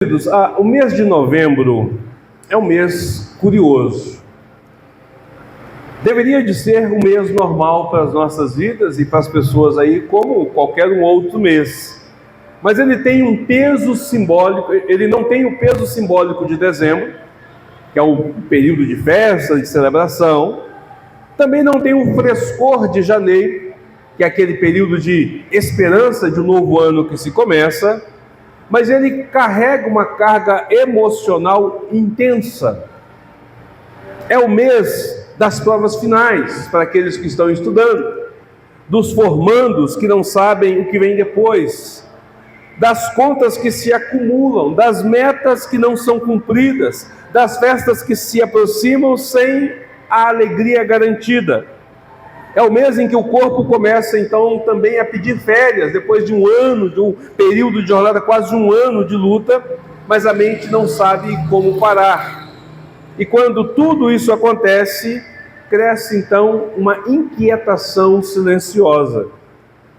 Queridos, o mês de novembro é um mês curioso. Deveria de ser um mês normal para as nossas vidas e para as pessoas aí, como qualquer um outro mês. Mas ele tem um peso simbólico, ele não tem o peso simbólico de dezembro, que é um período de festa, de celebração. Também não tem o frescor de janeiro, que é aquele período de esperança de um novo ano que se começa. Mas ele carrega uma carga emocional intensa. É o mês das provas finais para aqueles que estão estudando, dos formandos que não sabem o que vem depois, das contas que se acumulam, das metas que não são cumpridas, das festas que se aproximam sem a alegria garantida. É o mês em que o corpo começa, então, também a pedir férias, depois de um ano, de um período de jornada, quase um ano de luta, mas a mente não sabe como parar. E quando tudo isso acontece, cresce, então, uma inquietação silenciosa.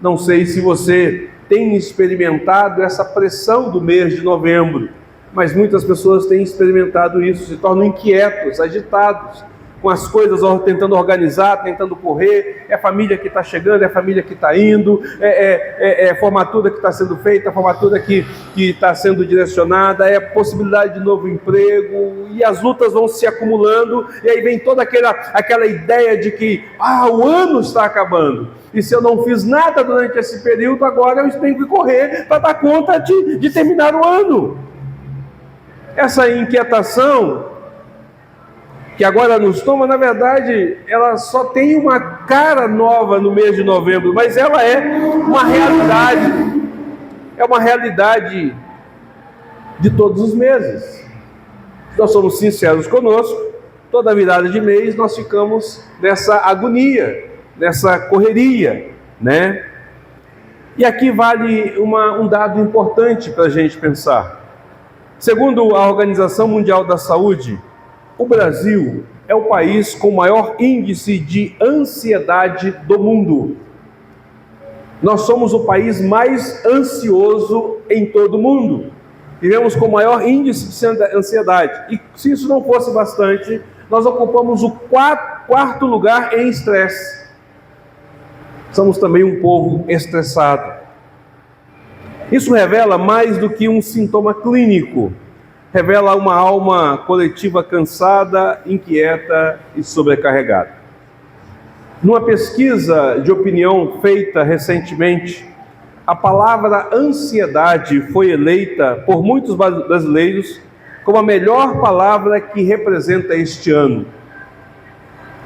Não sei se você tem experimentado essa pressão do mês de novembro, mas muitas pessoas têm experimentado isso, se tornam inquietos, agitados, com as coisas, tentando organizar, tentando correr, é a família que está chegando, é a família que está indo, é formatura que está sendo feita, a formatura que está sendo direcionada, é a possibilidade de novo emprego, e as lutas vão se acumulando, e aí vem toda aquela ideia de que, o ano está acabando, e se eu não fiz nada durante esse período, agora eu tenho que correr para dar conta de terminar o ano. Essa inquietação que agora nos toma, na verdade, ela só tem uma cara nova no mês de novembro, mas ela é uma realidade de todos os meses. Se nós somos sinceros conosco, toda virada de mês nós ficamos nessa agonia, nessa correria, né? E aqui vale um dado importante para a gente pensar. Segundo a Organização Mundial da Saúde, o Brasil é o país com maior índice de ansiedade do mundo. Nós somos o país mais ansioso em todo o mundo. Vivemos com o maior índice de ansiedade. E se isso não fosse bastante, nós ocupamos o quarto lugar em estresse. Somos também um povo estressado. Isso revela mais do que um sintoma clínico. Revela uma alma coletiva cansada, inquieta e sobrecarregada. Numa pesquisa de opinião feita recentemente, a palavra ansiedade foi eleita por muitos brasileiros como a melhor palavra que representa este ano.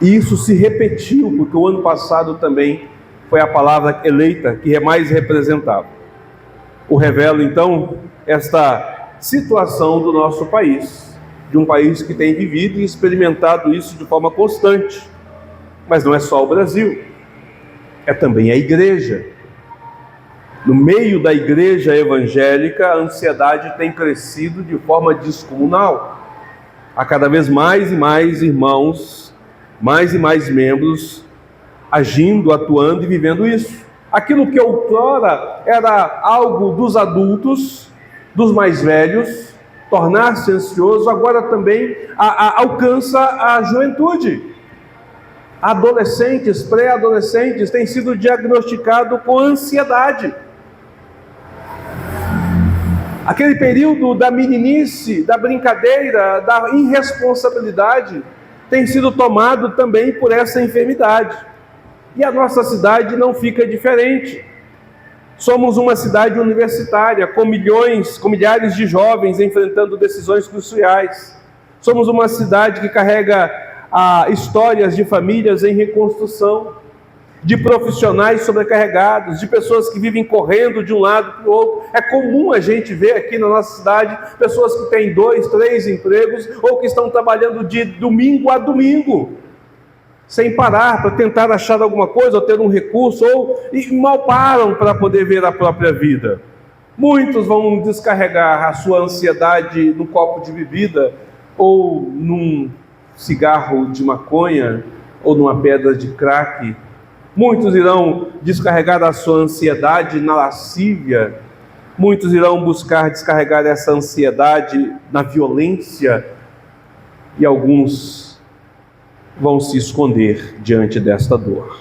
E isso se repetiu, porque o ano passado também foi a palavra eleita que mais representava. O revela, então, esta situação do nosso país, de um país que tem vivido e experimentado isso de forma constante. Mas não é só o Brasil, é também a igreja. No meio da igreja evangélica, a ansiedade tem crescido de forma descomunal. Há cada vez mais e mais irmãos, mais e mais membros agindo, atuando e vivendo isso. Aquilo que outrora era algo dos adultos, dos mais velhos, tornar-se ansioso, agora também alcança a juventude. Adolescentes, pré-adolescentes têm sido diagnosticados com ansiedade. Aquele período da meninice, da brincadeira, da irresponsabilidade, tem sido tomado também por essa enfermidade. E a nossa cidade não fica diferente. Somos uma cidade universitária, com milhares de jovens enfrentando decisões cruciais. Somos uma cidade que carrega histórias de famílias em reconstrução, de profissionais sobrecarregados, de pessoas que vivem correndo de um lado para o outro. É comum a gente ver aqui na nossa cidade pessoas que têm 2, 3 empregos ou que estão trabalhando de domingo a domingo, sem parar para tentar achar alguma coisa ou ter um recurso, e mal param para poder ver a própria vida. Muitos vão descarregar a sua ansiedade num copo de bebida, ou num cigarro de maconha, ou numa pedra de crack. Muitos irão descarregar a sua ansiedade na lascívia, Muitos irão buscar descarregar essa ansiedade na violência e alguns vão se esconder diante desta dor.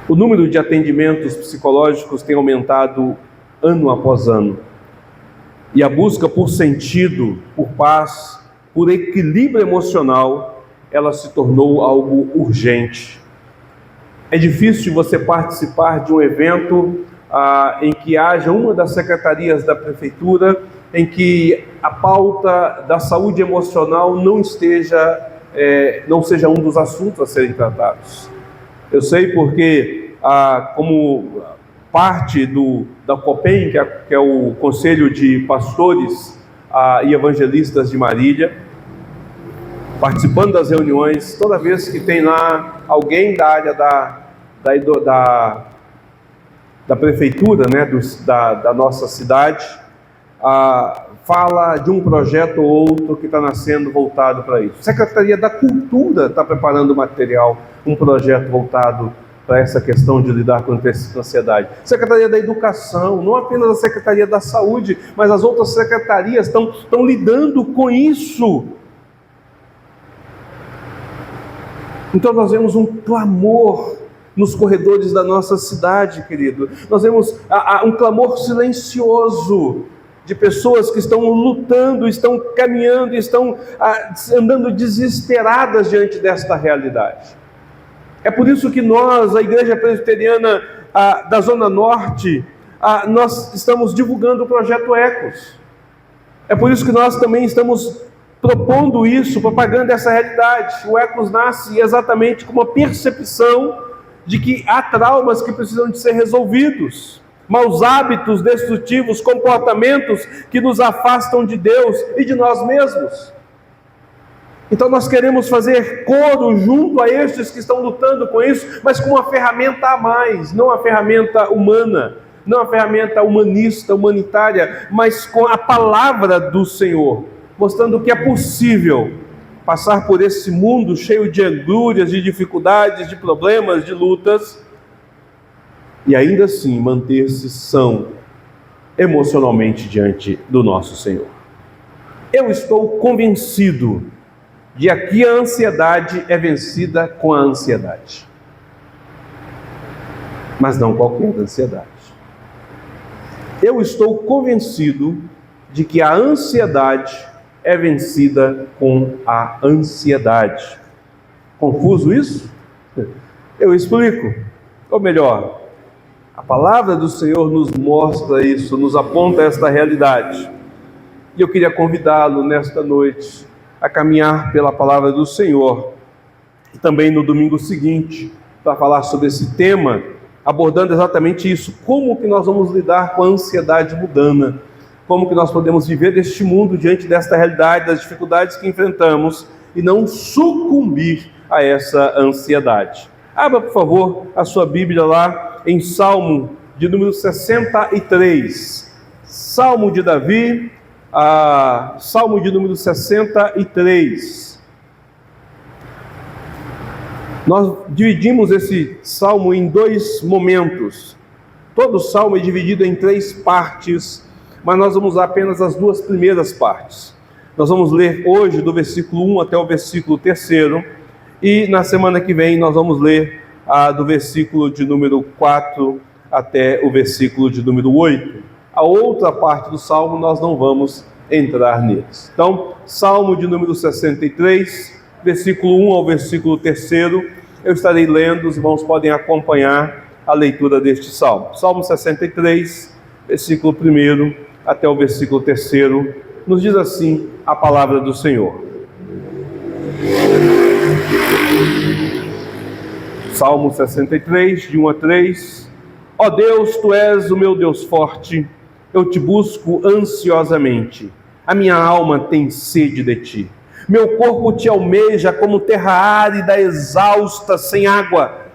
O número de atendimentos psicológicos tem aumentado ano após ano. E a busca por sentido, por paz, por equilíbrio emocional, ela se tornou algo urgente. É difícil você participar de um evento em que haja uma das secretarias da prefeitura, em que a pauta da saúde emocional não seja um dos assuntos a serem tratados. Eu sei porque, como parte da COPEM, que é o Conselho de Pastores e Evangelistas de Marília, participando das reuniões, toda vez que tem lá alguém da área da prefeitura, né, da nossa cidade, fala de um projeto ou outro que está nascendo voltado para isso. A Secretaria da Cultura está preparando material, um projeto voltado para essa questão de lidar com a ansiedade. Secretaria da Educação, não apenas a Secretaria da Saúde, mas as outras secretarias estão lidando com isso. Então nós vemos um clamor nos corredores da nossa cidade, querido. Nós vemos um clamor silencioso de pessoas que estão lutando, estão caminhando, estão andando desesperadas diante desta realidade. É por isso que nós, a Igreja Presbiteriana da Zona Norte, nós estamos divulgando o Projeto Ecos. É por isso que nós também estamos propondo isso, propagando essa realidade. O Ecos nasce exatamente com uma percepção de que há traumas que precisam de ser resolvidos, maus hábitos destrutivos, comportamentos que nos afastam de Deus e de nós mesmos. Então nós queremos fazer coro junto a estes que estão lutando com isso, mas com uma ferramenta a mais, não a ferramenta humana, não a ferramenta humanista, humanitária, mas com a palavra do Senhor, mostrando que é possível passar por esse mundo cheio de angústias, de dificuldades, de problemas, de lutas, e ainda assim manter-se são emocionalmente diante do nosso Senhor. Eu estou convencido de que a ansiedade é vencida com a ansiedade. Mas não qualquer ansiedade. Eu estou convencido de que a ansiedade é vencida com a ansiedade. Confuso isso? Eu explico. Ou melhor, a palavra do Senhor nos mostra isso, nos aponta esta realidade. E eu queria convidá-lo nesta noite a caminhar pela palavra do Senhor, e também no domingo seguinte, para falar sobre esse tema, abordando exatamente isso, como que nós vamos lidar com a ansiedade mundana, como que nós podemos viver deste mundo diante desta realidade, das dificuldades que enfrentamos, e não sucumbir a essa ansiedade. Abra, por favor, a sua Bíblia lá em Salmo de número 63, Salmo de Davi, Salmo de número 63. Nós dividimos esse salmo em dois momentos. Todo salmo é dividido em 3 partes, mas nós vamos usar apenas as 2 primeiras partes. Nós vamos ler hoje do versículo 1 até o versículo 3, e na semana que vem nós vamos ler do versículo de número 4 até o versículo de número 8. A outra parte do salmo nós não vamos entrar neles. Então, Salmo de número 63, versículo 1 ao versículo 3, eu estarei lendo, os irmãos podem acompanhar a leitura deste salmo. Salmo 63, versículo 1 até o versículo 3, nos diz assim a palavra do Senhor. Salmo 63, de 1 a 3. Ó Deus, Tu és o meu Deus forte, eu te busco ansiosamente. A minha alma tem sede de Ti. Meu corpo Te almeja como terra árida, exausta, sem água.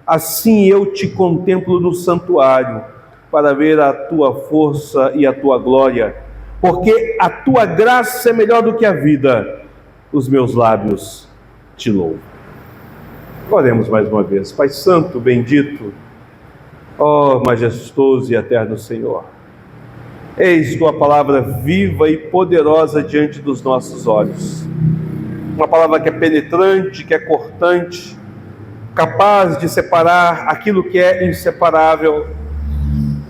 Assim eu Te contemplo no santuário, para ver a Tua força e a Tua glória. Porque a Tua graça é melhor do que a vida. Os meus lábios Te louvam. Oremos mais uma vez. Pai Santo, bendito, Ó majestoso e eterno Senhor, eis tua palavra viva e poderosa diante dos nossos olhos. Uma palavra que é penetrante, que é cortante, capaz de separar aquilo que é inseparável,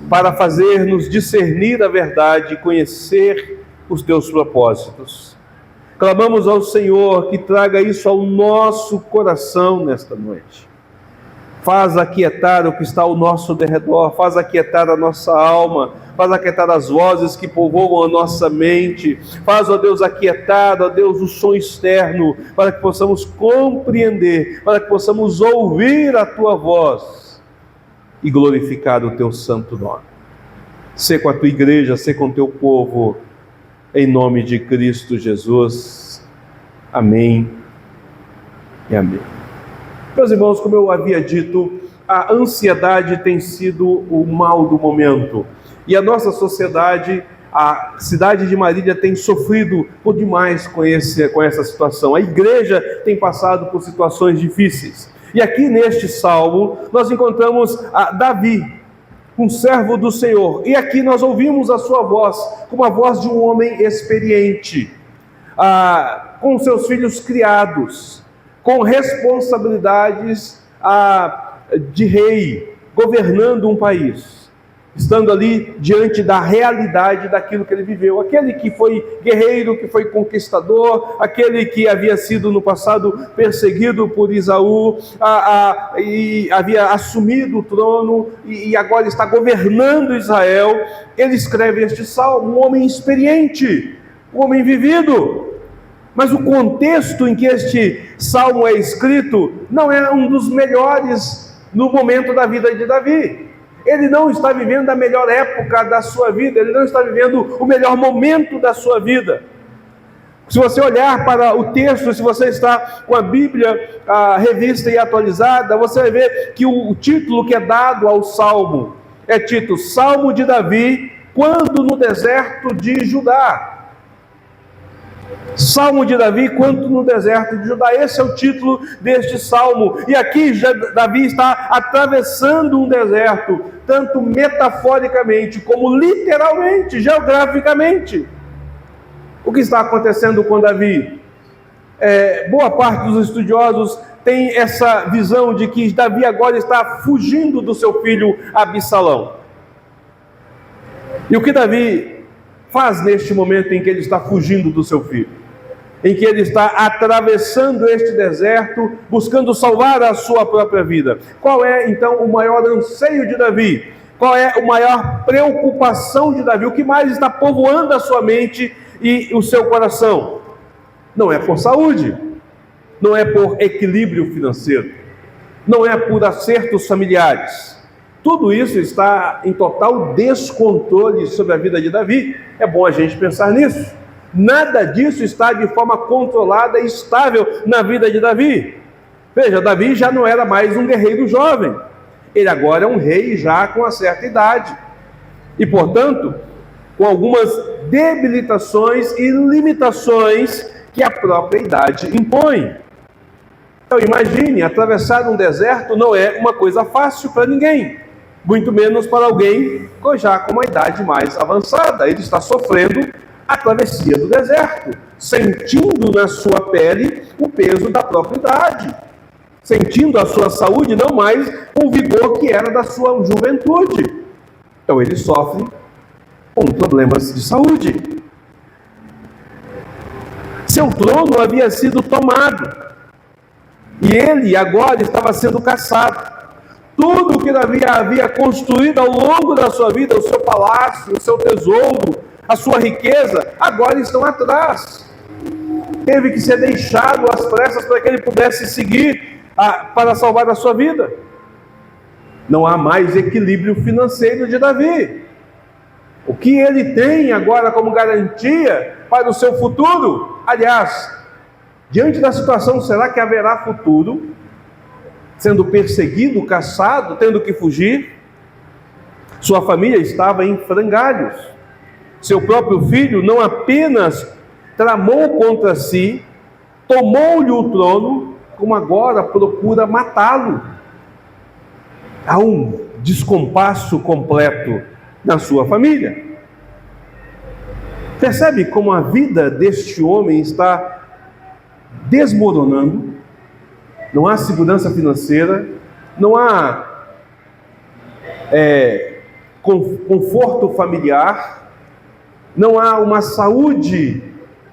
para fazer-nos discernir a verdade e conhecer os teus propósitos. Clamamos ao Senhor que traga isso ao nosso coração nesta noite. Faz aquietar o que está ao nosso derredor, faz aquietar a nossa alma, faz aquietar as vozes que povoam a nossa mente, faz, ó Deus, aquietar, ó Deus, o som externo, para que possamos compreender, para que possamos ouvir a Tua voz e glorificar o Teu santo nome. Sê com a Tua igreja, sê com o Teu povo, em nome de Cristo Jesus. Amém e amém. Meus irmãos, como eu havia dito, a ansiedade tem sido o mal do momento. E a nossa sociedade, a cidade de Marília, tem sofrido por demais com essa situação. A igreja tem passado por situações difíceis. E aqui neste salmo, nós encontramos Davi, um servo do Senhor. E aqui nós ouvimos a sua voz, como a voz de um homem experiente, com seus filhos criados, com responsabilidades de rei, governando um país, estando ali diante da realidade daquilo que ele viveu. Aquele que foi guerreiro, que foi conquistador, aquele que havia sido no passado perseguido por Esaú, e havia assumido o trono e agora está governando Israel. Ele escreve este salmo, um homem experiente, um homem vivido. Mas o contexto em que este salmo é escrito não é um dos melhores no momento da vida de Davi. Ele não está vivendo a melhor época da sua vida, ele não está vivendo o melhor momento da sua vida. Se você olhar para o texto, se você está com a Bíblia revista e atualizada, você vai ver que o título que é dado ao salmo é título Salmo de Davi, quando no deserto de Judá. Salmo de Davi, quanto no deserto de Judá. Esse é o título deste salmo. E aqui Davi está atravessando um deserto, tanto metaforicamente como literalmente, geograficamente. O que está acontecendo com Davi? Boa parte dos estudiosos tem essa visão de que Davi agora está fugindo do seu filho Absalão. E o que Davi faz neste momento em que ele está fugindo do seu filho? Em que ele está atravessando este deserto, buscando salvar a sua própria vida. Qual é, então, o maior anseio de Davi? Qual é a maior preocupação de Davi? O que mais está povoando a sua mente e o seu coração? Não é por saúde, não é por equilíbrio financeiro, não é por acertos familiares. Tudo isso está em total descontrole sobre a vida de Davi. É bom a gente pensar nisso. Nada disso está de forma controlada e estável na vida de Davi. Veja, Davi já não era mais um guerreiro jovem. Ele agora é um rei já com uma certa idade. E, portanto, com algumas debilitações e limitações que a própria idade impõe. Então, imagine, atravessar um deserto não é uma coisa fácil para ninguém. Muito menos para alguém já com uma idade mais avançada. Ele está sofrendo a travessia do deserto, sentindo na sua pele o peso da própria idade, sentindo a sua saúde não mais com o vigor que era da sua juventude. Então ele sofre com problemas de saúde. Seu trono havia sido tomado e ele agora estava sendo caçado. Tudo o que Davi havia construído ao longo da sua vida, o seu palácio, o seu tesouro, a sua riqueza, agora estão atrás. Teve que ser deixado às pressas para que ele pudesse seguir para salvar a sua vida. Não há mais equilíbrio financeiro de Davi. O que ele tem agora como garantia para o seu futuro? Aliás, diante da situação, será que haverá futuro? Sendo perseguido, caçado, tendo que fugir? Sua família estava em frangalhos. Seu próprio filho não apenas tramou contra si, tomou-lhe o trono, como agora procura matá-lo. Há um descompasso completo na sua família. Percebe como a vida deste homem está desmoronando? Não há segurança financeira, não há conforto familiar, não há uma saúde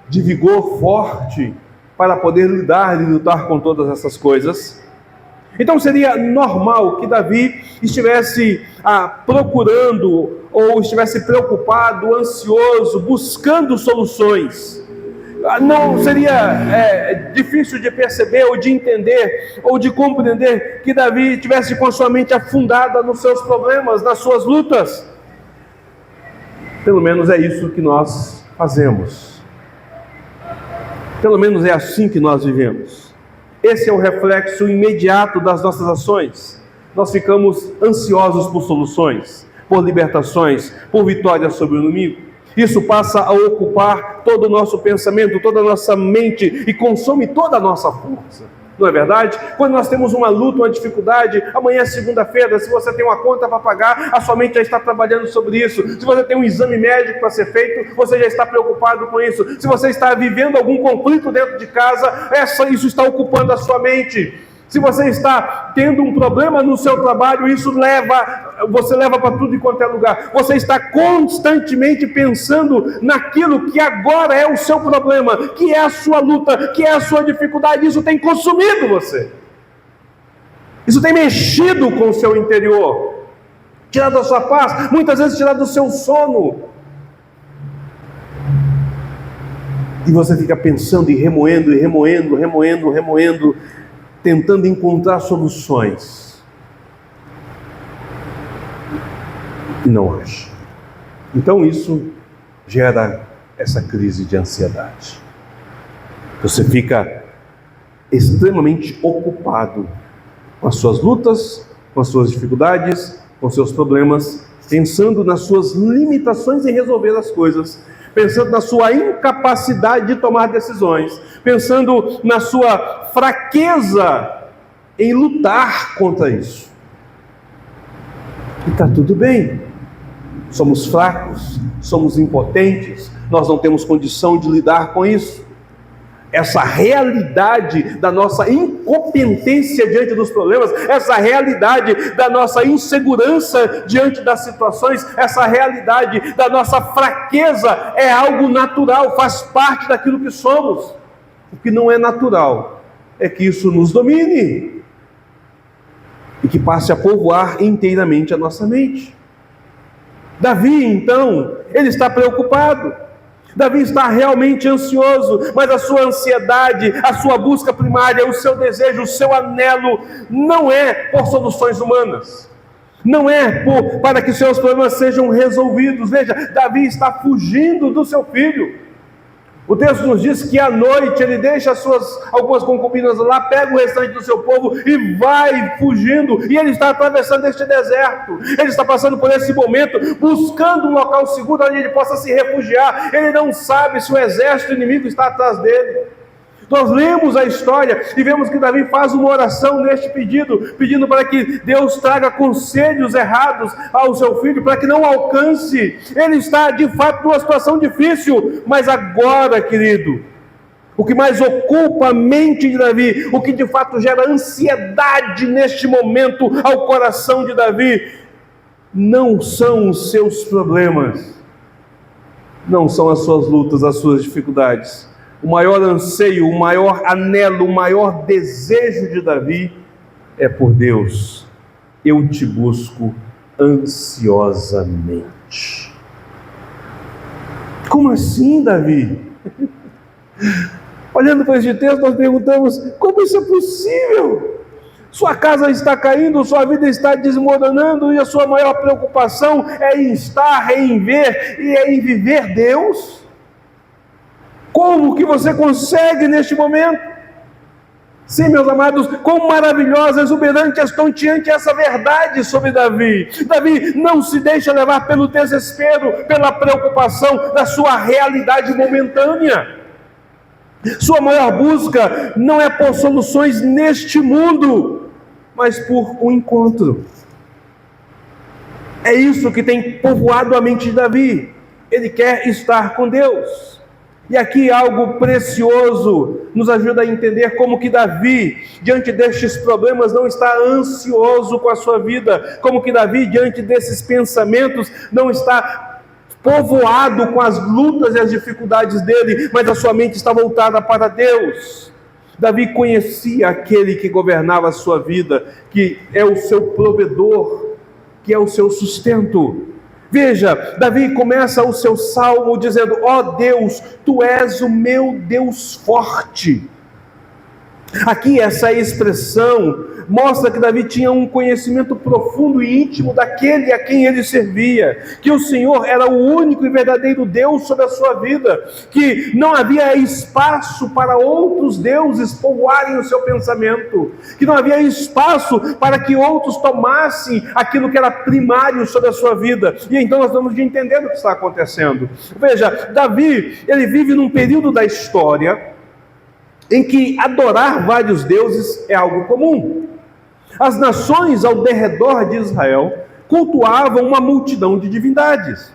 de vigor forte para poder lidar e lutar com todas essas coisas. Então seria normal que Davi estivesse procurando ou estivesse preocupado, ansioso, buscando soluções. Não seria difícil de perceber ou de entender ou de compreender que Davi estivesse com a sua mente afundada nos seus problemas, nas suas lutas. Pelo menos é isso que nós fazemos. Pelo menos é assim que nós vivemos. Esse é o reflexo imediato das nossas ações. Nós ficamos ansiosos por soluções, por libertações, por vitórias sobre o inimigo. Isso passa a ocupar todo o nosso pensamento, toda a nossa mente e consome toda a nossa força. Não é verdade? Quando nós temos uma luta, uma dificuldade, amanhã é segunda-feira, se você tem uma conta para pagar, a sua mente já está trabalhando sobre isso. Se você tem um exame médico para ser feito, você já está preocupado com isso. Se você está vivendo algum conflito dentro de casa, isso está ocupando a sua mente. Se você está tendo um problema no seu trabalho, você leva para tudo e quanto é lugar. Você está constantemente pensando naquilo que agora é o seu problema, que é a sua luta, que é a sua dificuldade. Isso tem consumido você. Isso tem mexido com o seu interior, tirado a sua paz, muitas vezes tirado o seu sono. E você fica pensando e remoendo, tentando encontrar soluções. E não acha. Então isso gera essa crise de ansiedade. Você fica extremamente ocupado com as suas lutas, com as suas dificuldades, com seus problemas, pensando nas suas limitações em resolver as coisas, pensando na sua incapacidade de tomar decisões, pensando na sua fraqueza em lutar contra isso. E está tudo bem. Somos fracos, somos impotentes, nós não temos condição de lidar com isso. Essa realidade da nossa incompetência diante dos problemas, essa realidade da nossa insegurança diante das situações, essa realidade da nossa fraqueza é algo natural, faz parte daquilo que somos. O que não é natural é que isso nos domine e que passe a povoar inteiramente a nossa mente. Davi, então, ele está preocupado. Davi está realmente ansioso, mas a sua ansiedade, a sua busca primária, o seu desejo, o seu anelo, não é por soluções humanas, não é para que seus problemas sejam resolvidos. Veja, Davi está fugindo do seu filho. O texto nos diz que à noite ele deixa algumas concubinas lá, pega o restante do seu povo e vai fugindo. E ele está atravessando este deserto. Ele está passando por esse momento, buscando um local seguro onde ele possa se refugiar. Ele não sabe se o exército inimigo está atrás dele. Nós lemos a história e vemos que Davi faz uma oração neste pedindo para que Deus traga conselhos errados ao seu filho, para que não alcance. Ele está de fato numa situação difícil, mas agora, querido, o que mais ocupa a mente de Davi, o que de fato gera ansiedade neste momento ao coração de Davi, não são os seus problemas, não são as suas lutas, as suas dificuldades. O maior anseio, o maior anelo, o maior desejo de Davi é por Deus. Eu te busco ansiosamente. Como assim, Davi? Olhando para este texto, nós perguntamos: como isso é possível? Sua casa está caindo, sua vida está desmoronando e a sua maior preocupação é em estar, é em ver e é em viver Deus? Como que você consegue neste momento? Sim, meus amados, quão maravilhosa, exuberante, estonteante essa verdade sobre Davi. Davi não se deixa levar pelo desespero, pela preocupação da sua realidade momentânea. Sua maior busca não é por soluções neste mundo, mas por um encontro. É isso que tem povoado a mente de Davi. Ele quer estar com Deus. E aqui algo precioso nos ajuda a entender como que Davi, diante destes problemas, não está ansioso com a sua vida. Como que Davi, diante desses pensamentos, não está povoado com as lutas e as dificuldades dele, mas a sua mente está voltada para Deus. Davi conhecia aquele que governava a sua vida, que é o seu provedor, que é o seu sustento. Veja, Davi começa o seu salmo dizendo: ó Deus, Tu és o meu Deus forte. Aqui essa expressão mostra que Davi tinha um conhecimento profundo e íntimo daquele a quem ele servia, que o Senhor era o único e verdadeiro Deus sobre a sua vida, que não havia espaço para outros deuses povoarem o seu pensamento, que não havia espaço para que outros tomassem aquilo que era primário sobre a sua vida. E então nós vamos entender o que está acontecendo. Veja, Davi, ele vive num período da história em que adorar vários deuses é algo comum. As nações ao derredor de Israel cultuavam uma multidão de divindades.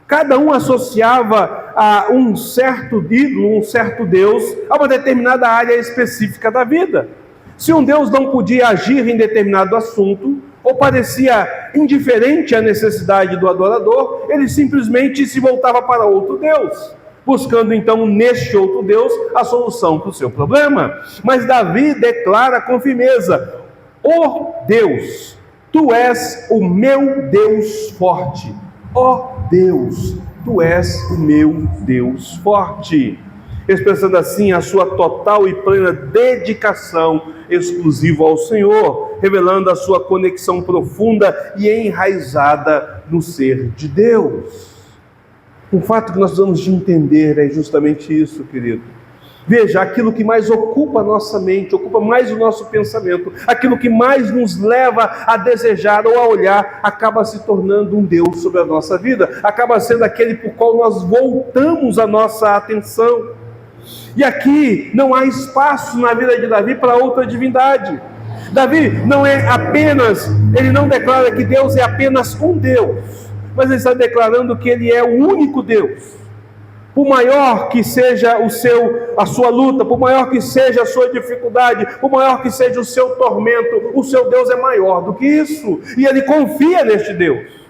Cada um associava a um certo ídolo, um certo Deus, a uma determinada área específica da vida. Se um Deus não podia agir em determinado assunto, ou parecia indiferente à necessidade do adorador, ele simplesmente se voltava para outro Deus, buscando então neste outro Deus a solução para o seu problema. Mas Davi declara com firmeza: ó Deus, Tu és o meu Deus forte. Ó Deus, Tu és o meu Deus forte. Expressando assim a sua total e plena dedicação exclusiva ao Senhor, revelando a sua conexão profunda e enraizada no ser de Deus. Um fato que nós precisamos de entender é justamente isso, querido. Veja, aquilo que mais ocupa a nossa mente, ocupa mais o nosso pensamento, aquilo que mais nos leva a desejar ou a olhar, acaba se tornando um Deus sobre a nossa vida, acaba sendo aquele por qual nós voltamos a nossa atenção. E aqui não há espaço na vida de Davi para outra divindade. Davi não é apenas, ele não declara que Deus é apenas um Deus, mas ele está declarando que ele é o único Deus. Por maior que seja a sua luta, por maior que seja a sua dificuldade, por maior que seja o seu tormento, o seu Deus é maior do que isso. E ele confia neste Deus.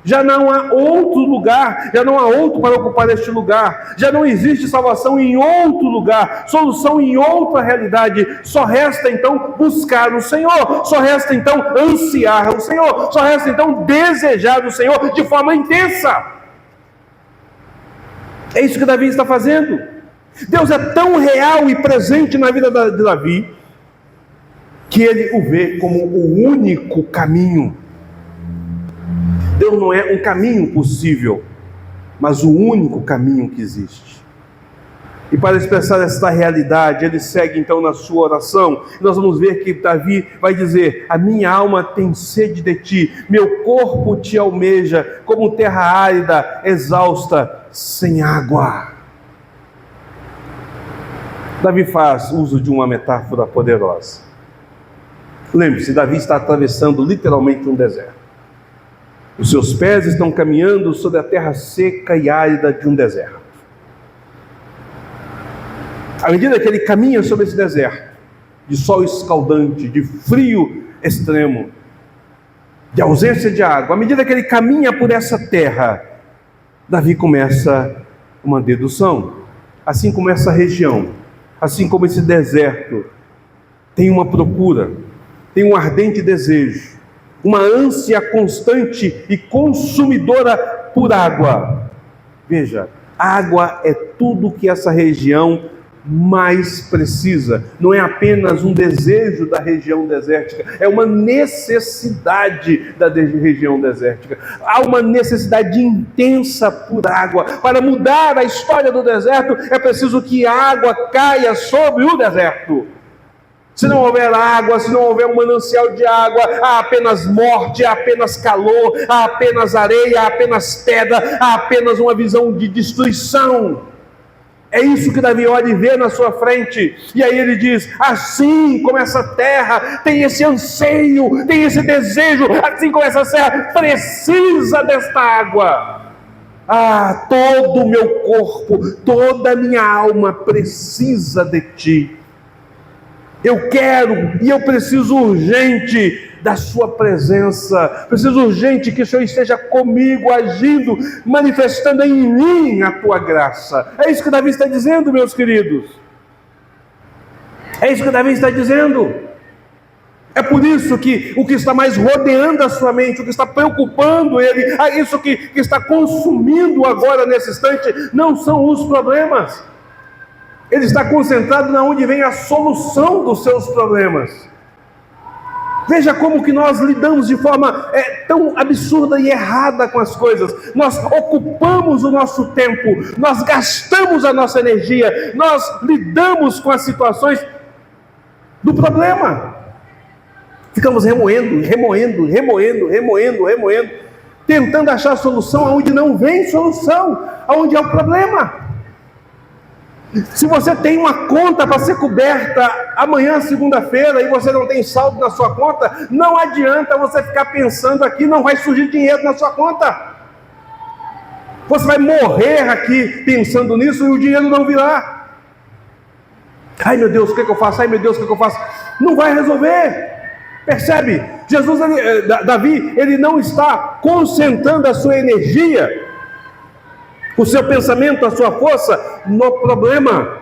Já não há outro lugar, já não há outro para ocupar este lugar. Já não existe salvação em outro lugar, solução em outra realidade. Só resta então buscar o Senhor, só resta então ansiar o Senhor, só resta então desejar o Senhor de forma intensa. É isso que Davi está fazendo. Deus é tão real e presente na vida de Davi, que ele o vê como o único caminho. Deus não é um caminho possível, mas o único caminho que existe. E para expressar esta realidade, ele segue então na sua oração. Nós vamos ver que Davi vai dizer: a minha alma tem sede de ti, meu corpo te almeja, como terra árida, exausta, sem água. Davi faz uso de uma metáfora poderosa. Lembre-se, Davi está atravessando literalmente um deserto. Os seus pés estão caminhando sobre a terra seca e árida de um deserto. À medida que ele caminha sobre esse deserto, de sol escaldante, de frio extremo, de ausência de água, à medida que ele caminha por essa terra, Davi começa uma dedução. Assim como essa região, assim como esse deserto, tem uma procura, tem um ardente desejo, uma ânsia constante e consumidora por água. Veja, água é tudo que essa região mais precisa. Não é apenas um desejo da região desértica, é uma necessidade da região desértica. Há uma necessidade intensa por água. Para mudar a história do deserto, é preciso que a água caia sobre o deserto. Se não houver água, se não houver um manancial de água, há apenas morte, há apenas calor, há apenas areia, há apenas pedra, há apenas uma visão de destruição. É isso que Davi olha e vê na sua frente. E aí ele diz: assim como essa terra tem esse anseio, tem esse desejo, assim como essa terra precisa desta água. Todo o meu corpo, toda a minha alma precisa de ti. Eu quero e eu preciso urgente da sua presença. Preciso urgente que o Senhor esteja comigo, agindo, manifestando em mim a tua graça. É isso que Davi está dizendo, meus queridos. É isso que Davi está dizendo. É por isso que o que está mais rodeando a sua mente, o que está preocupando ele, isso que está consumindo agora nesse instante, não são os problemas. Ele está concentrado na onde vem a solução dos seus problemas. Veja como que nós lidamos de forma tão absurda e errada com as coisas. Nós ocupamos o nosso tempo, nós gastamos a nossa energia, nós lidamos com as situações do problema. Ficamos remoendo, tentando achar solução onde não vem solução, onde é o problema. Se você tem uma conta para ser coberta amanhã, segunda-feira, e você não tem saldo na sua conta, não adianta você ficar pensando aqui, não vai surgir dinheiro na sua conta. Você vai morrer aqui pensando nisso e o dinheiro não virá. Ai meu Deus, o que é que eu faço? Ai meu Deus, o que é que eu faço? Não vai resolver. Percebe? Davi, ele não está concentrando a sua energia, o seu pensamento, a sua força no problema.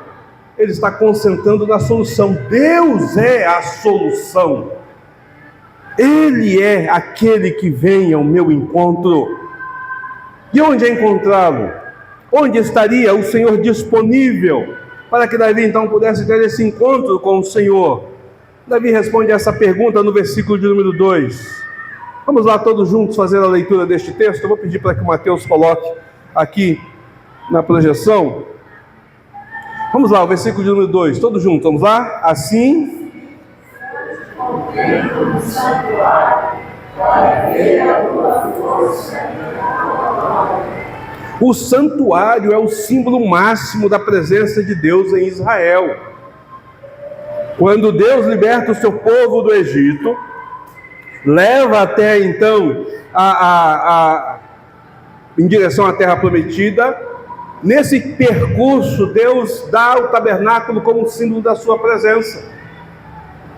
Ele está concentrando na solução. Deus é a solução. Ele é aquele que vem ao meu encontro. E onde encontrá-lo? Onde estaria o Senhor disponível para que Davi então pudesse ter esse encontro com o Senhor? Davi responde essa pergunta no versículo de número 2. Vamos lá todos juntos fazer a leitura deste texto. Eu vou pedir para que o Mateus coloque aqui na projeção. Vamos lá, o versículo de número 2, todos juntos, vamos lá? Assim, o santuário é o símbolo máximo da presença de Deus em Israel. Quando Deus liberta o seu povo do Egito, leva até então em direção à terra prometida. Nesse percurso, Deus dá o tabernáculo como símbolo da sua presença.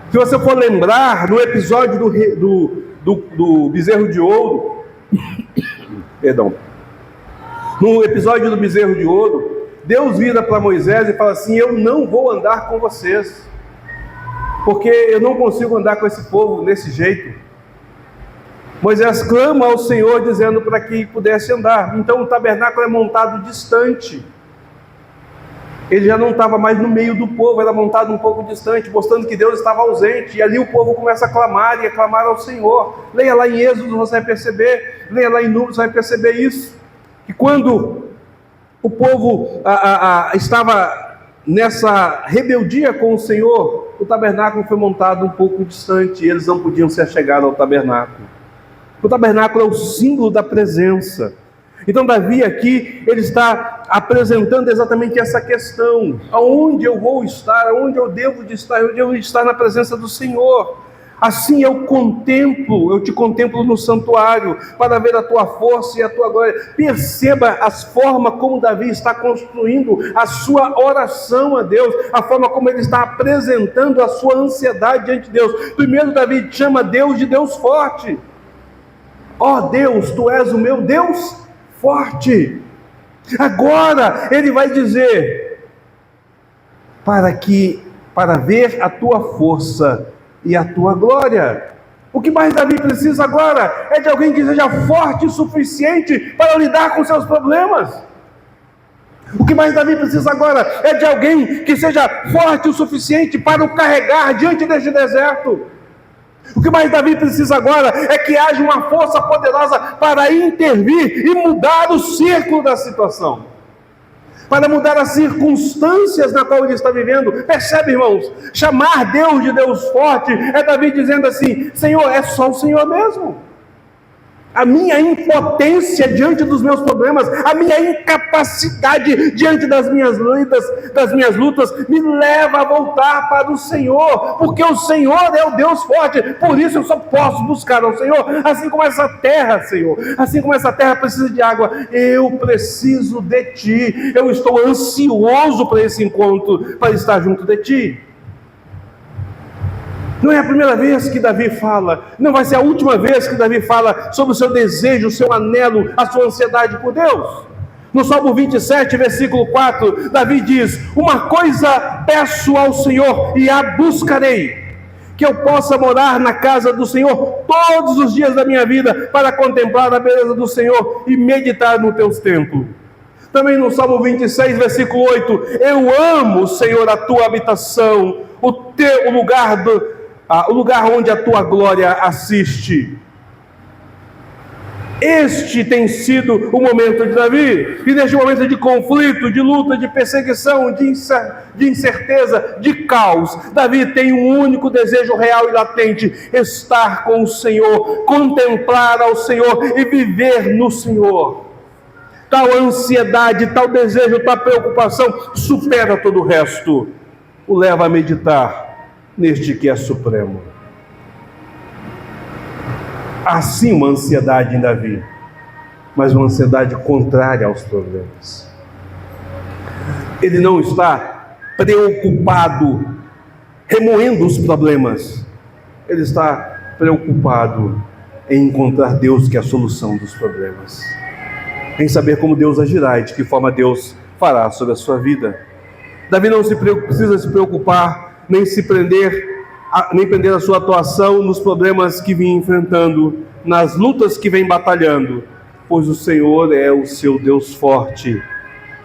Se você for lembrar, no episódio do bezerro de ouro, perdão, no episódio do bezerro de ouro, Deus vira para Moisés e fala assim: eu não vou andar com vocês, porque eu não consigo andar com esse povo desse jeito. Moisés clama ao Senhor dizendo para que pudesse andar. Então o tabernáculo é montado distante. Ele já não estava mais no meio do povo, era montado um pouco distante, mostrando que Deus estava ausente. E ali o povo começa a clamar e a clamar ao Senhor. Leia lá em Êxodo, você vai perceber. Leia lá em Números, você vai perceber isso. Que quando o povo estava nessa rebeldia com o Senhor, o tabernáculo foi montado um pouco distante. E eles não podiam se achegar ao tabernáculo. O tabernáculo é o símbolo da presença. Então Davi aqui, ele está apresentando exatamente essa questão: aonde eu vou estar, aonde eu devo de estar, eu devo estar na presença do Senhor. Assim eu te contemplo no santuário, para ver a tua força e a tua glória. Perceba as formas como Davi está construindo a sua oração a Deus, a forma como ele está apresentando a sua ansiedade diante de Deus. Primeiro Davi chama Deus de Deus forte. Ó Deus, tu és o meu Deus forte. Agora ele vai dizer: para ver a tua força e a tua glória. O que mais Davi precisa agora é de alguém que seja forte o suficiente para lidar com seus problemas. O que mais Davi precisa agora é de alguém que seja forte o suficiente para o carregar diante deste deserto. O que mais Davi precisa agora é que haja uma força poderosa para intervir e mudar o círculo da situação, para mudar as circunstâncias na qual ele está vivendo. Percebe, irmãos? Chamar Deus de Deus forte é Davi dizendo assim: Senhor, é só o Senhor mesmo. A minha impotência diante dos meus problemas, a minha incapacidade diante das minhas lutas, me leva a voltar para o Senhor, porque o Senhor é o Deus forte, por isso eu só posso buscar ao Senhor, assim como essa terra, Senhor, assim como essa terra precisa de água, eu preciso de Ti, eu estou ansioso para esse encontro, para estar junto de Ti. Não é a primeira vez que Davi fala, não vai ser a última vez que Davi fala sobre o seu desejo, o seu anelo, a sua ansiedade por Deus. No Salmo 27, versículo 4, Davi diz: uma coisa peço ao Senhor e a buscarei, que eu possa morar na casa do Senhor todos os dias da minha vida, para contemplar a beleza do Senhor e meditar no teus templos. Também no Salmo 26, versículo 8, eu amo, Senhor, a tua habitação, o lugar onde a tua glória assiste. Este tem sido o momento de Davi, e neste momento de conflito, de luta, de perseguição, de incerteza, de caos, Davi tem um único desejo real e latente: estar com o Senhor, contemplar ao Senhor e viver no Senhor. Tal ansiedade, tal desejo, tal preocupação supera todo o resto, o leva a meditar neste que é supremo. Há sim uma ansiedade em Davi, mas uma ansiedade contrária aos problemas. Ele não está preocupado, remoendo os problemas. Ele está preocupado em encontrar Deus, que é a solução dos problemas. Em saber como Deus agirá e de que forma Deus fará sobre a sua vida. Davi não precisa se preocupar, nem prender a sua atuação nos problemas que vem enfrentando, nas lutas que vem batalhando, pois o Senhor é o seu Deus forte,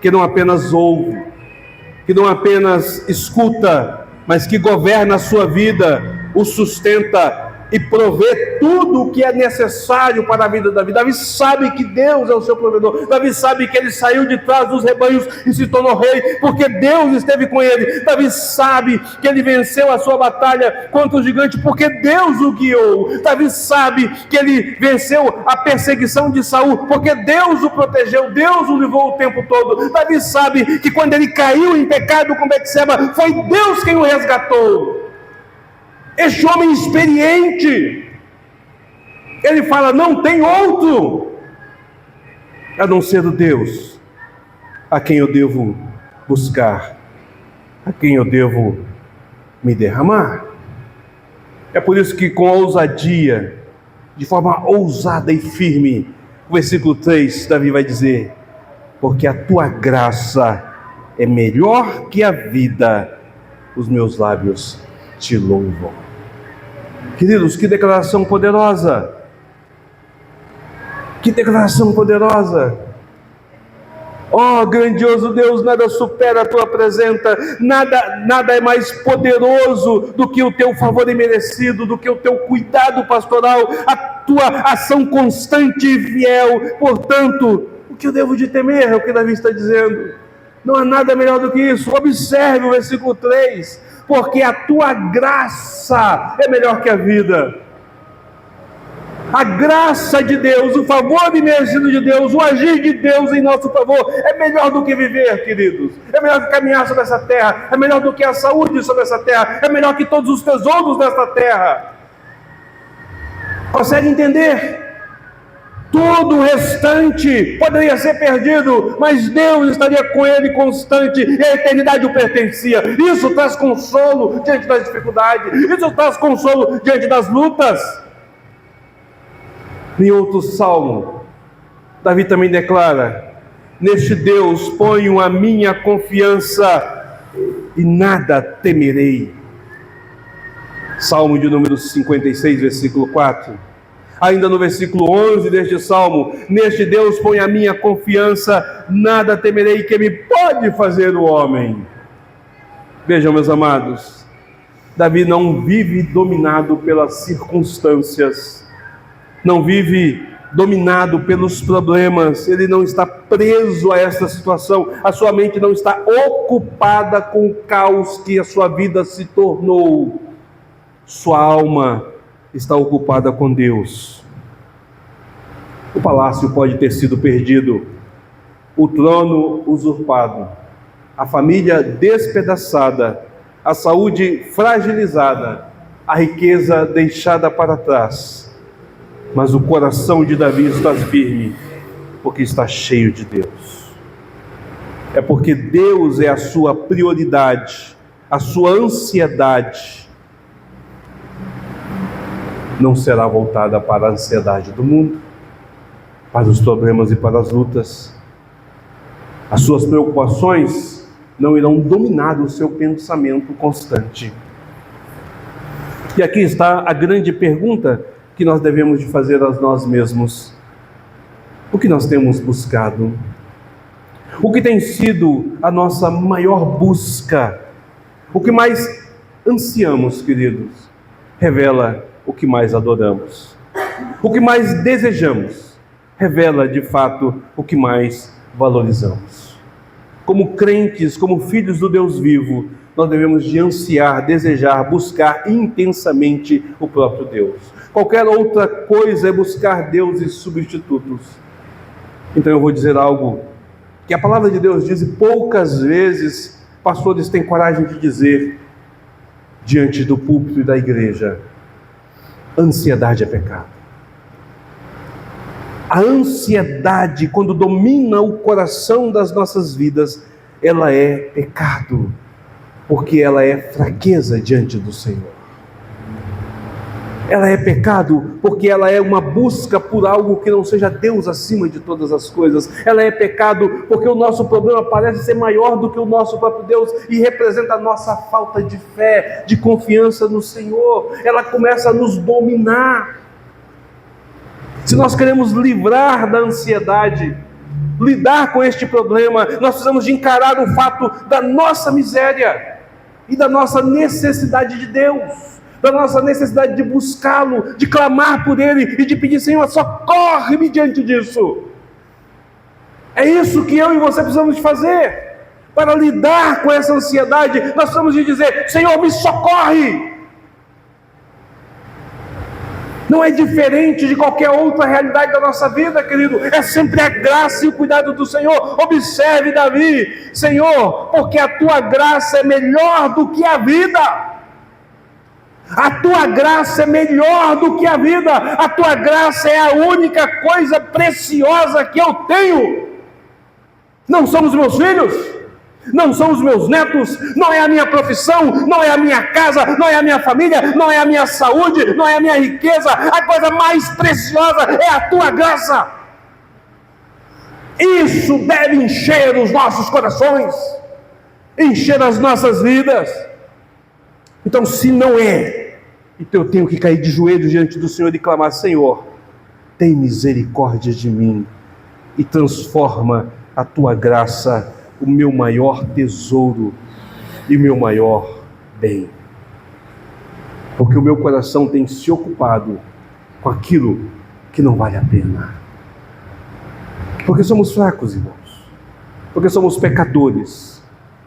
que não apenas ouve, que não apenas escuta, mas que governa a sua vida, o sustenta e provê tudo o que é necessário para a vida de Davi. Davi sabe que Deus é o seu provedor. Davi sabe que ele saiu de trás dos rebanhos e se tornou rei, porque Deus esteve com ele. Davi sabe que ele venceu a sua batalha contra o gigante, porque Deus o guiou. Davi sabe que ele venceu a perseguição de Saul, porque Deus o protegeu, Deus o livrou o tempo todo. Davi sabe que quando ele caiu em pecado com Betseba, foi Deus quem o resgatou. Este homem experiente, ele fala: não tem outro a não ser o Deus a quem eu devo buscar, a quem eu devo me derramar. É por isso que, com ousadia, de forma ousada e firme, o versículo 3, Davi vai dizer: porque a tua graça é melhor que a vida, os meus lábios te louvam. Queridos, que declaração poderosa! Que declaração poderosa! Oh, grandioso Deus, nada supera a tua presença, nada é mais poderoso do que o teu favor imerecido, do que o teu cuidado pastoral, a tua ação constante e fiel. Portanto, o que eu devo de temer é o que Davi está dizendo. Não há nada melhor do que isso. Observe o versículo 3, porque a tua graça é melhor que a vida. A graça de Deus, o favor imerecido de Deus, o agir de Deus em nosso favor é melhor do que viver, queridos. É melhor que caminhar sobre essa terra, é melhor do que a saúde sobre essa terra, é melhor que todos os tesouros desta terra. Consegue entender? Todo o restante poderia ser perdido, mas Deus estaria com ele constante, e a eternidade o pertencia. Isso traz consolo diante das dificuldades, isso traz consolo diante das lutas. Em outro salmo, Davi também declara: neste Deus ponho a minha confiança e nada temerei. Salmo de número 56, versículo 4. Ainda no versículo 11 deste salmo: neste Deus ponho a minha confiança, nada temerei, que me pode fazer o homem. Vejam, meus amados, Davi não vive dominado pelas circunstâncias, não vive dominado pelos problemas, ele não está preso a esta situação, a sua mente não está ocupada com o caos que a sua vida se tornou. Sua alma está ocupada com Deus. O palácio pode ter sido perdido, o trono usurpado, a família despedaçada, a saúde fragilizada, a riqueza deixada para trás. Mas o coração de Davi está firme, porque está cheio de Deus. É porque Deus é a sua prioridade, a sua ansiedade não será voltada para a ansiedade do mundo, para os problemas e para as lutas. As suas preocupações não irão dominar o seu pensamento constante. E aqui está a grande pergunta que nós devemos de fazer a nós mesmos. O que nós temos buscado? O que tem sido a nossa maior busca? O que mais ansiamos, queridos, revela o que mais adoramos. O que mais desejamos revela, de fato, o que mais valorizamos. Como crentes, como filhos do Deus vivo, nós devemos de ansiar, desejar, buscar intensamente o próprio Deus. Qualquer outra coisa é buscar deuses substitutos. Então eu vou dizer algo que a palavra de Deus diz e poucas vezes pastores têm coragem de dizer diante do púlpito e da igreja: ansiedade é pecado. A ansiedade, quando domina o coração das nossas vidas, ela é pecado, porque ela é fraqueza diante do Senhor. Ela é pecado porque ela é uma busca por algo que não seja Deus acima de todas as coisas. Ela é pecado porque o nosso problema parece ser maior do que o nosso próprio Deus e representa a nossa falta de fé, de confiança no Senhor. Ela começa a nos dominar. Se nós queremos livrar da ansiedade, lidar com este problema, nós precisamos de encarar o fato da nossa miséria e da nossa necessidade de Deus, da nossa necessidade de buscá-lo, de clamar por Ele e de pedir: Senhor, socorre-me diante disso. É isso que eu e você precisamos de fazer. Para lidar com essa ansiedade, nós precisamos de dizer: Senhor, me socorre. Não é diferente de qualquer outra realidade da nossa vida, querido. É sempre a graça e o cuidado do Senhor. Observe Davi: Senhor, porque a tua graça é melhor do que a vida. A tua graça é melhor do que a vida. A tua graça é a única coisa preciosa que eu tenho. Não são os meus filhos, não são os meus netos, não é a minha profissão, não é a minha casa, não é a minha família, não é a minha saúde, não é a minha riqueza. A coisa mais preciosa é a tua graça. Isso deve encher os nossos corações, encher as nossas vidas. Então, se não é, então eu tenho que cair de joelhos diante do Senhor e clamar: Senhor, tem misericórdia de mim e transforma a tua graça, o meu maior tesouro e o meu maior bem. Porque o meu coração tem se ocupado com aquilo que não vale a pena. Porque somos fracos, irmãos. Porque somos pecadores.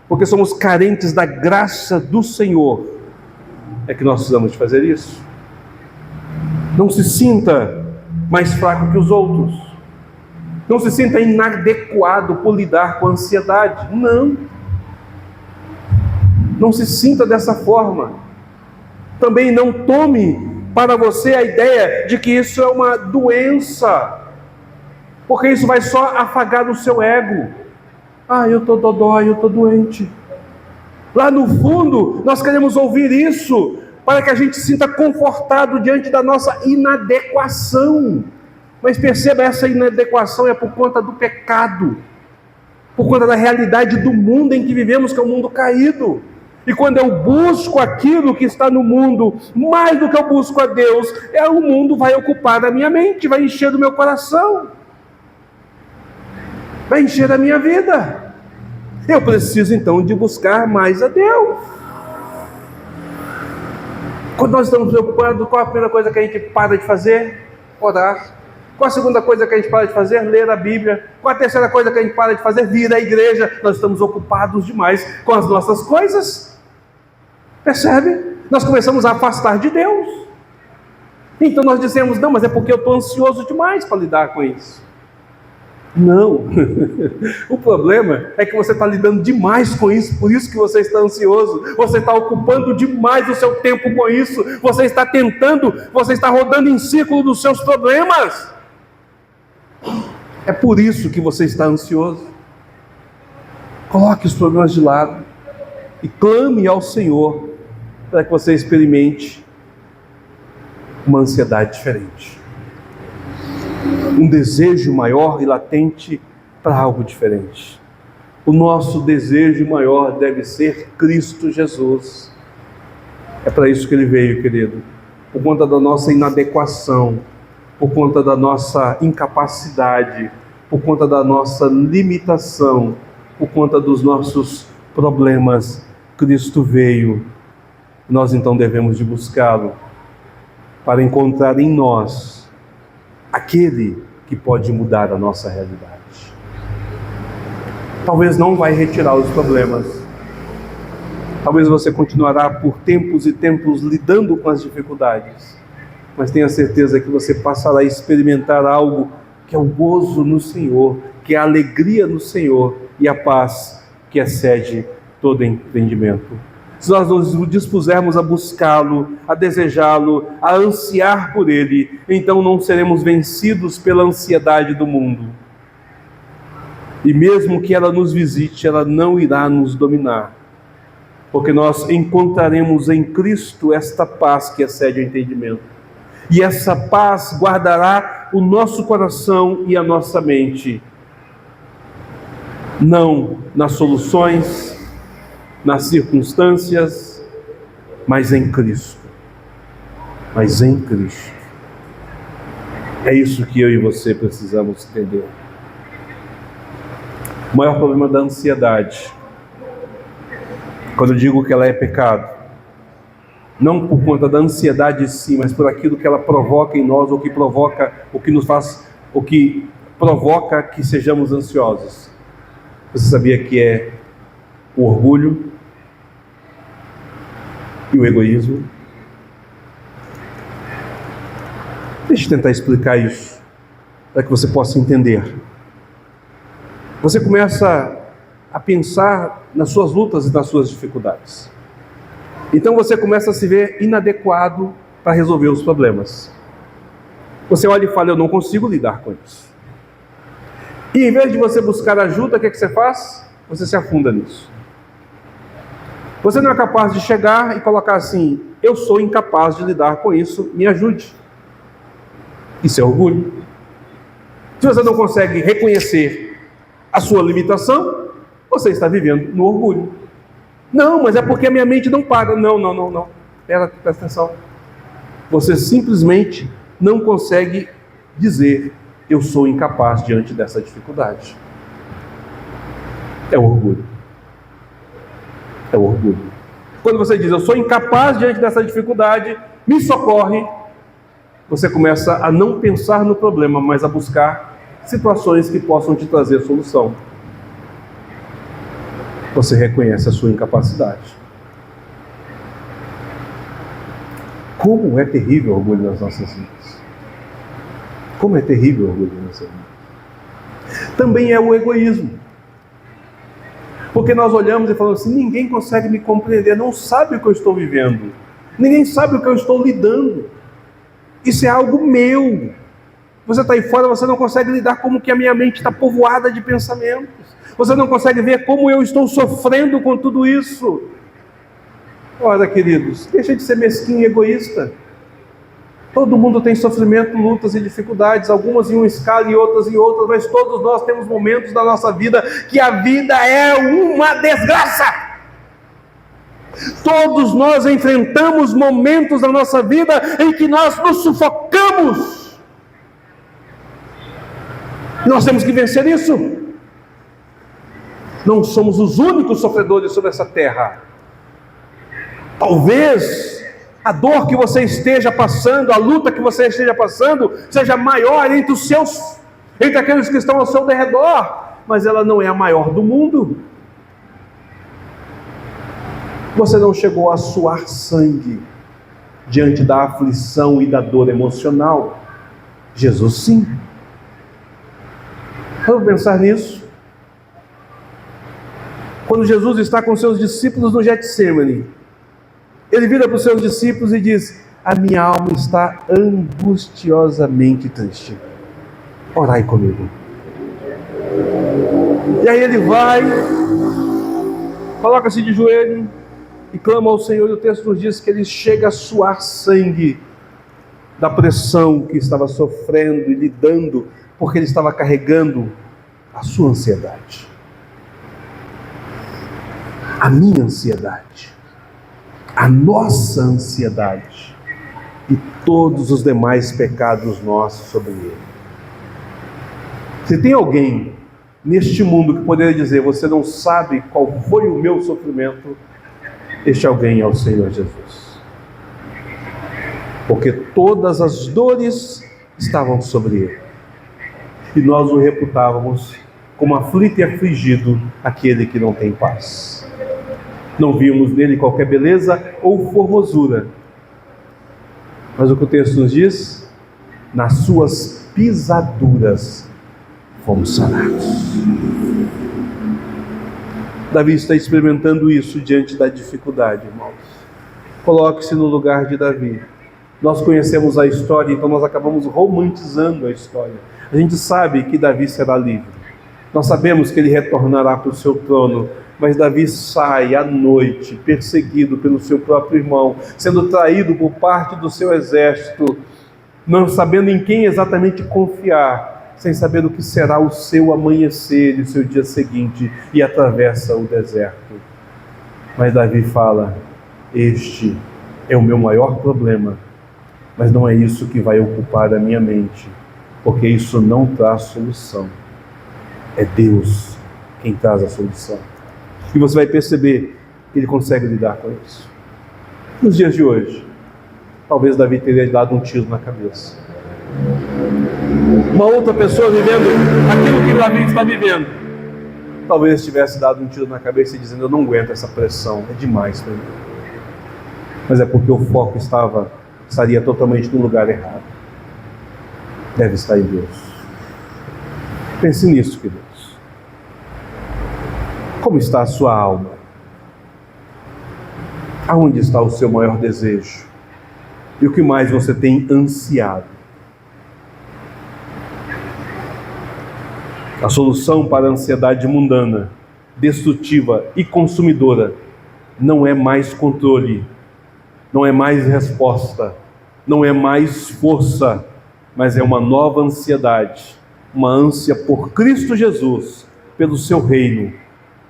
Porque somos carentes da graça do Senhor. É que nós precisamos de fazer isso. Não se sinta mais fraco que os outros. Não se sinta inadequado por lidar com a ansiedade. Não. Não se sinta dessa forma. Também não tome para você a ideia de que isso é uma doença, porque isso vai só afagar o seu ego. Eu estou dodói, eu estou doente. Lá no fundo, nós queremos ouvir isso para que a gente se sinta confortado diante da nossa inadequação. Mas perceba, essa inadequação é por conta do pecado, por conta da realidade do mundo em que vivemos, que é um mundo caído. E quando eu busco aquilo que está no mundo, mais do que eu busco a Deus, o mundo vai ocupar a minha mente, vai encher o meu coração, vai encher a minha vida. Eu preciso então de buscar mais a Deus. Quando nós estamos preocupados, qual a primeira coisa que a gente para de fazer? Orar. Qual a segunda coisa que a gente para de fazer? Ler a Bíblia. Qual a terceira coisa que a gente para de fazer? Vir à igreja. Nós estamos ocupados demais com as nossas coisas. Percebe? Nós começamos a afastar de Deus. Então nós dissemos, não, mas é porque eu estou ansioso demais para lidar com isso. Não, o problema é que você está lidando demais com isso, por isso que você está ansioso, você está ocupando demais o seu tempo com isso, você está rodando em círculo dos seus problemas, é por isso que você está ansioso. Coloque os problemas de lado e clame ao Senhor para que você experimente uma ansiedade diferente, um desejo maior e latente para algo diferente. O nosso desejo maior deve ser Cristo Jesus. É para isso que Ele veio, querido. Por conta da nossa inadequação, por conta da nossa incapacidade, por conta da nossa limitação, por conta dos nossos problemas, Cristo veio. Nós então devemos de buscá-lo para encontrar em nós aquele que pode mudar a nossa realidade. Talvez não vai retirar os problemas. Talvez você continuará por tempos e tempos lidando com as dificuldades. Mas tenha certeza que você passará a experimentar algo que é o gozo no Senhor, que é a alegria no Senhor e a paz que excede todo entendimento. Se nós nos dispusermos a buscá-lo, a desejá-lo, a ansiar por ele, então não seremos vencidos pela ansiedade do mundo. E mesmo que ela nos visite, ela não irá nos dominar, porque nós encontraremos em Cristo esta paz que excede o entendimento. E essa paz guardará o nosso coração e a nossa mente, não nas soluções, nas circunstâncias, mas em Cristo. Mas em Cristo. É isso que eu e você precisamos entender. O maior problema da ansiedade, quando eu digo que ela é pecado, não por conta da ansiedade em si, mas por aquilo que ela provoca em nós, ou que provoca, o que provoca que sejamos ansiosos. Você sabia que é o orgulho e o egoísmo? Deixa eu tentar explicar isso, para que você possa entender. Você começa a pensar nas suas lutas e nas suas dificuldades. Então você começa a se ver inadequado para resolver os problemas. Você olha e fala, eu não consigo lidar com isso. E em vez de você buscar ajuda, o que você faz? Você se afunda nisso. Você não é capaz de chegar e colocar assim, eu sou incapaz de lidar com isso, me ajude. Isso é orgulho. Se você não consegue reconhecer a sua limitação, você está vivendo no orgulho. Não, mas é porque a minha mente não para. Não. Presta atenção. Você simplesmente não consegue dizer, eu sou incapaz diante dessa dificuldade. É orgulho. É orgulho. Quando você diz, eu sou incapaz diante dessa dificuldade, me socorre, você começa a não pensar no problema, mas a buscar situações que possam te trazer solução. Você reconhece a sua incapacidade. Como é terrível o orgulho nas nossas vidas. Como é terrível o orgulho nas nossas vidas. Também é o egoísmo. Porque nós olhamos e falamos assim, ninguém consegue me compreender, não sabe o que eu estou vivendo. Ninguém sabe o que eu estou lidando. Isso é algo meu. Você está aí fora, você não consegue lidar como que a minha mente está povoada de pensamentos. Você não consegue ver como eu estou sofrendo com tudo isso. Ora, queridos, deixa de ser mesquinho e egoísta. Todo mundo tem sofrimento, lutas e dificuldades, algumas em uma escala e outras em outras, mas todos nós temos momentos da nossa vida que a vida é uma desgraça. Todos nós enfrentamos momentos da nossa vida em que nós nos sufocamos. Nós temos que vencer isso. Não somos os únicos sofredores sobre essa terra. Talvez a dor que você esteja passando, a luta que você esteja passando, seja maior entre aqueles que estão ao seu redor, mas ela não é a maior do mundo. Você não chegou a suar sangue diante da aflição e da dor emocional? Jesus sim. Vamos pensar nisso. Quando Jesus está com seus discípulos no Getsêmani, ele vira para os seus discípulos e diz: a minha alma está angustiosamente triste. Orai comigo. E aí ele vai, coloca-se de joelho e clama ao Senhor. E o texto nos diz que ele chega a suar sangue da pressão que estava sofrendo e lidando, porque ele estava carregando a sua ansiedade, a minha ansiedade, a nossa ansiedade e todos os demais pecados nossos sobre ele. Se tem alguém neste mundo que poderia dizer: você não sabe qual foi o meu sofrimento, este alguém é o Senhor Jesus. Porque todas as dores estavam sobre ele. E nós o reputávamos como aflito e afligido, aquele que não tem paz. Não víamos nele qualquer beleza ou formosura. Mas o que o texto nos diz? Nas suas pisaduras fomos sarados. Davi está experimentando isso diante da dificuldade, irmãos. Coloque-se no lugar de Davi. Nós conhecemos a história, então nós acabamos romantizando a história. A gente sabe que Davi será livre. Nós sabemos que ele retornará para o seu trono, mas Davi sai à noite, perseguido pelo seu próprio irmão, sendo traído por parte do seu exército, não sabendo em quem exatamente confiar, sem saber o que será o seu amanhecer e o seu dia seguinte, e atravessa o deserto. Mas Davi fala: este é o meu maior problema, mas não é isso que vai ocupar a minha mente, porque isso não traz solução. É Deus quem traz a solução. E você vai perceber que ele consegue lidar com isso. Nos dias de hoje, talvez Davi teria dado um tiro na cabeça. Uma outra pessoa vivendo aquilo que Davi está vivendo, talvez tivesse dado um tiro na cabeça e dizendo: eu não aguento essa pressão, é demais para mim. Mas é porque o foco estaria totalmente no lugar errado. Deve estar em Deus. Pense nisso, queridos. Como está a sua alma? Aonde está o seu maior desejo? E o que mais você tem ansiado? A solução para a ansiedade mundana, destrutiva e consumidora não é mais controle, não é mais resposta, não é mais força, mas é uma nova ansiedade, uma ânsia por Cristo Jesus, pelo seu reino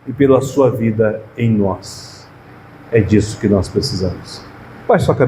e pela sua vida em nós. É disso que nós precisamos. Baixe sua cabeça.